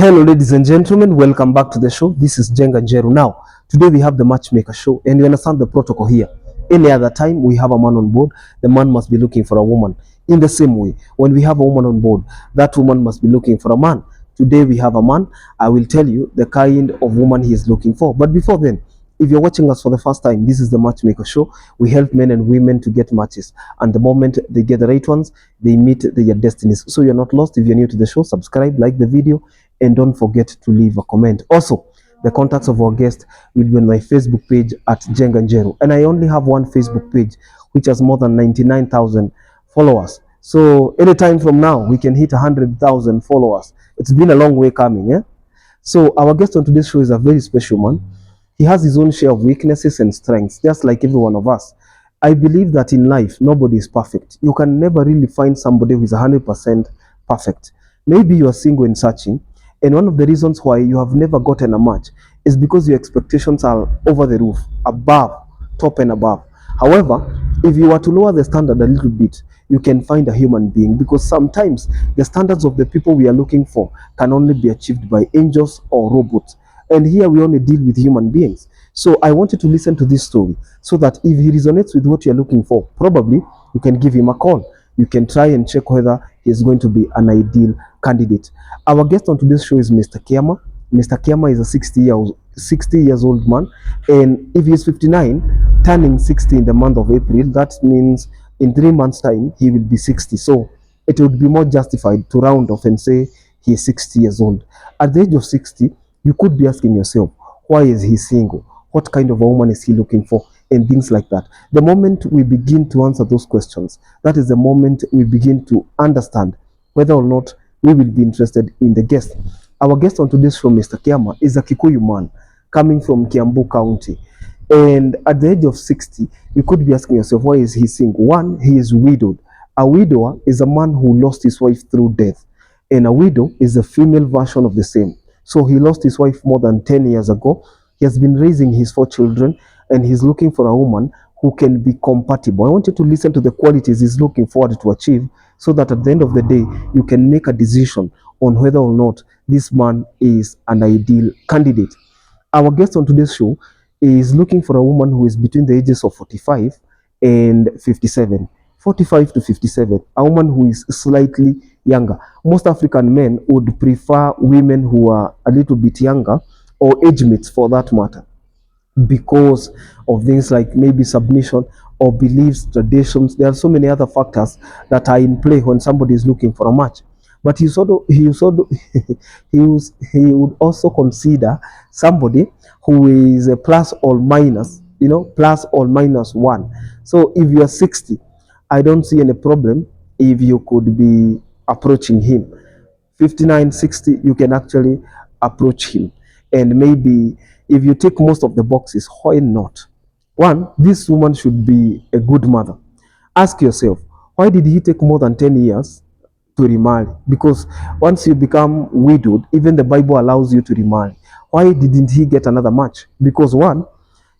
Hello, ladies and gentlemen. Welcome back to the show. This is Jenga Njeru. Now, today we have the Matchmaker show, and you understand the protocol here. Any other time we have a man on board, the man must be looking for a woman. In the same way, when we have a woman on board, that woman must be looking for a man. Today we have a man. I will tell you the kind of woman he is looking for. But before then, if you're watching us for the first time, this is the Matchmaker show. We help men and women to get matches, and the moment they get the right ones, they meet their destinies. So you're not lost. If you're new to the show, subscribe, like the video, and don't forget to leave a comment. Also, the contacts of our guest will be on my Facebook page at Jenga Njeru, and I only have one Facebook page which has more than 99,000 followers. So anytime from now, we can hit 100,000 followers. It's been a long way coming, eh? So our guest on today's show is a very special man. He has his own share of weaknesses and strengths, just like every one of us. I believe that in life, nobody is perfect. You can never really find somebody who is 100% perfect. Maybe you are single and searching, and one of the reasons why you have never gotten a match is because your expectations are over the roof, above, top and above. However, if you were to lower the standard a little bit, you can find a human being, because sometimes the standards of the people we are looking for can only be achieved by angels or robots. And here we only deal with human beings. So I want you to listen to this story so that if he resonates with what you're looking for, probably you can give him a call. You can try and check whether he is going to be an ideal candidate. Our guest on today's show is Mr. Kiama. Mr. Kiama is a 60 years old man, and if he is 59, turning 60 in the month of April, that means in 3 months' time he will be 60. So it would be more justified to round off and say he is 60 years old. At the age of 60, you could be asking yourself, why is he single? What kind of a woman is he looking for? And things like that. The moment we begin to answer those questions, that is the moment we begin to understand whether or not we will be interested in the guest. Our guest on today's show, Mr. Kiama, is a Kikuyu man coming from Kiambu County. And at the age of 60, you could be asking yourself, why is he single? One, he is widowed. A widower is a man who lost his wife through death, and a widow is a female version of the same. So he lost his wife more than 10 years ago. He has been raising his 4 children, and he's looking for a woman who can be compatible. I want you to listen to the qualities he's looking forward to achieve, so that at the end of the day, you can make a decision on whether or not this man is an ideal candidate. Our guest on today's show is looking for a woman who is between the ages of 45 and 57. 45 to 57, a woman who is slightly younger. Most African men would prefer women who are a little bit younger, or age mates for that matter, because of things like maybe submission or beliefs, traditions. There are so many other factors that are in play when somebody is looking for a match. But he would also consider somebody who is a plus or minus, plus or minus one. So if you are 60, I don't see any problem if you could be approaching him. 59, 60, you can actually approach him. And maybe if you take most of the boxes, why not? One, this woman should be a good mother. Ask yourself, why did he take more than 10 years to remarry? Because once you become widowed, even the Bible allows you to remarry. Why didn't he get another match? Because one,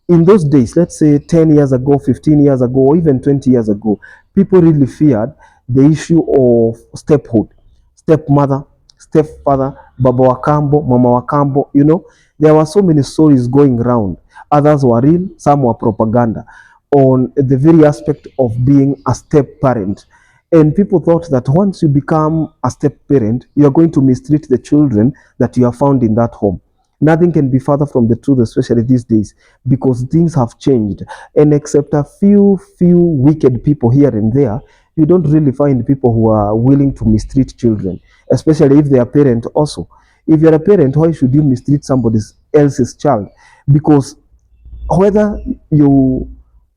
in those days, let's say 10 years ago, 15 years ago, or even 20 years ago, people really feared the issue of stephood, stepmother, stepfather, Baba Wakambo, Mama Wakambo. There were so many stories going around. Others were real, some were propaganda, on the very aspect of being a step parent. And people thought that once you become a step parent, you are going to mistreat the children that you have found in that home. Nothing can be further from the truth, especially these days, because things have changed. And except a few wicked people here and there, you don't really find people who are willing to mistreat children, especially if they are parent also. If you're a parent, why should you mistreat somebody else's child? Because whether you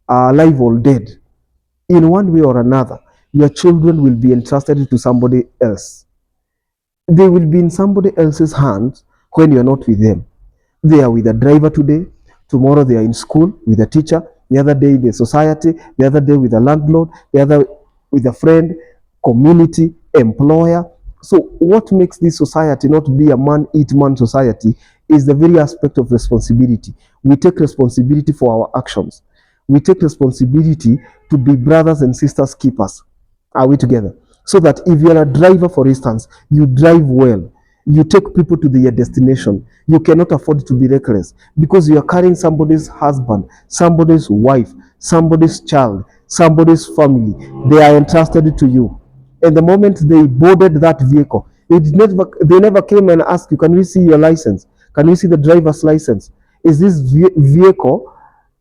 are alive or dead, in one way or another, your children will be entrusted to somebody else. They will be in somebody else's hands when you're not with them. They are with a driver today, tomorrow they are in school with a teacher, the other day the society, the other day with a landlord, the other with a friend, community, employer. So what makes this society not be a man-eat-man society is the very aspect of responsibility. We take responsibility for our actions. We take responsibility to be brothers and sisters keepers. Are we together? So that if you're a driver, for instance, you drive well. You take people to their destination. You cannot afford to be reckless because you are carrying somebody's husband, somebody's wife, somebody's child, somebody's family. They are entrusted to you. And the moment they boarded that vehicle, they never came and asked you, can we see your license? Can we see the driver's license? Is this vehicle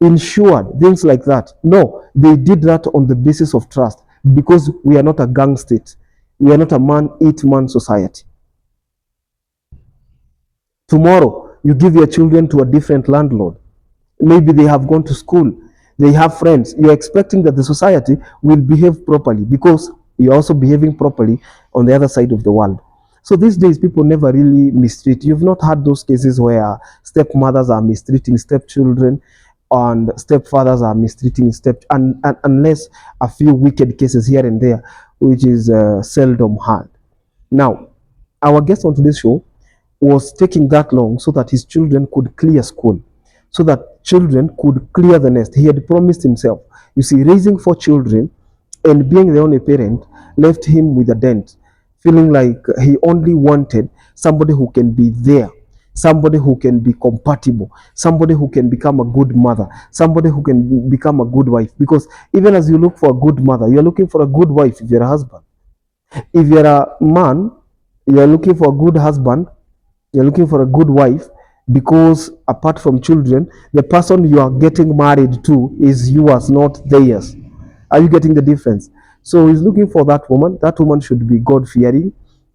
insured? Things like that. No, they did that on the basis of trust because we are not a gang state. We are not a man eat man society. Tomorrow, you give your children to a different landlord. Maybe they have gone to school, they have friends. You're expecting that the society will behave properly because you're also behaving properly on the other side of the world. So these days, people never really mistreat. You've not had those cases where stepmothers are mistreating stepchildren and stepfathers are mistreating unless a few wicked cases here and there, which is seldom had. Now, our guest on today's show was taking that long so that his children could clear school, so that children could clear the nest. He had promised himself. You see, raising 4 children and being the only parent left him with a dent, feeling like he only wanted somebody who can be there, somebody who can be compatible, somebody who can become a good mother, somebody who can become a good wife. Because even as you look for a good mother, you're looking for a good wife if you're a husband. If you're a man, you're looking for a good husband, you're looking for a good wife, because apart from children, the person you are getting married to is yours, not theirs. Are you getting the difference? So he's looking for that woman. That woman should be God fearing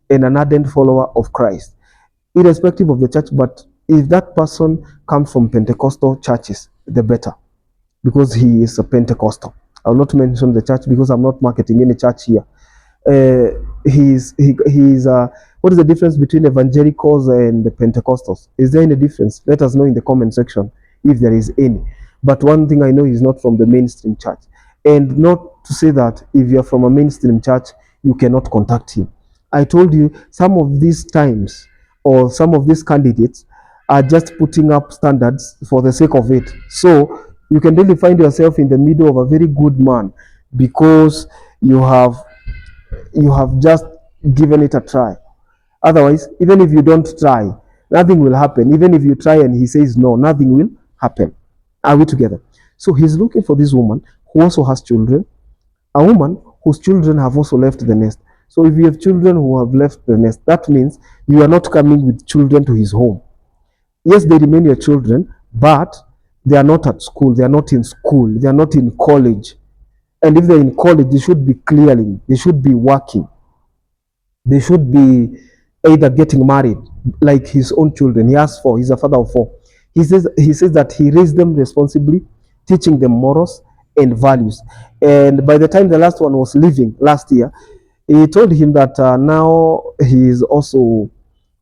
and an ardent follower of Christ, irrespective of the church. But if that person comes from Pentecostal churches, the better, because he is a Pentecostal. I will not mention the church because I'm not marketing any church here. uh, he's what is the difference between evangelicals and the Pentecostals? Is there any difference? Let us know in the comment section if there is any. But one thing I know, he's not from the mainstream church. And not to say that if you're from a mainstream church, you cannot contact him. I told you some of these times or some of these candidates are just putting up standards for the sake of it. So you can really find yourself in the middle of a very good man because you have just given it a try. Otherwise, even if you don't try, nothing will happen. Even if you try and he says no, nothing will happen. Are we together? So he's looking for this woman who also has children, a woman whose children have also left the nest. So if you have children who have left the nest, that means you are not coming with children to his home. Yes, they remain your children, but they are not at school, they are not in school, they are not in college. And if they're in college, they should be clearing, they should be working, they should be either getting married like his own children. He has 4, he's a father of 4. He says that he raised them responsibly, teaching them morals and values. And by the time the last one was leaving last year, he told him that now he is also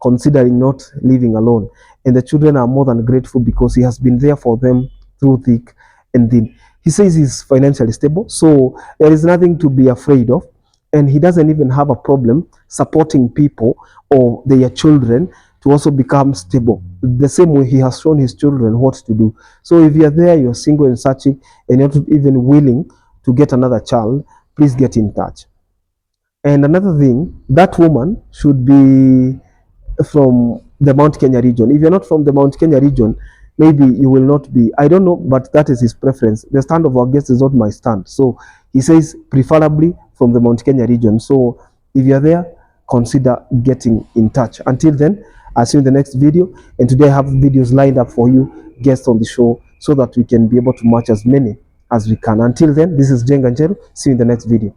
considering not living alone. And the children are more than grateful because he has been there for them through thick and thin. He says he's financially stable, so there is nothing to be afraid of. And he doesn't even have a problem supporting people or their children to also become stable. The same way he has shown his children what to do. So if you're there, you're single and searching, and you're not even willing to get another child, please get in touch. And another thing, that woman should be from the Mount Kenya region. If you're not from the Mount Kenya region, maybe you will not be. I don't know, but that is his preference. The stand of our guest is not my stand. So he says preferably from the Mount Kenya region. So if you're there, consider getting in touch. Until then, I'll see you in the next video. And today I have videos lined up for you, guests on the show, so that we can be able to match as many as we can. Until then, this is Jenga Njeru. See you in the next video.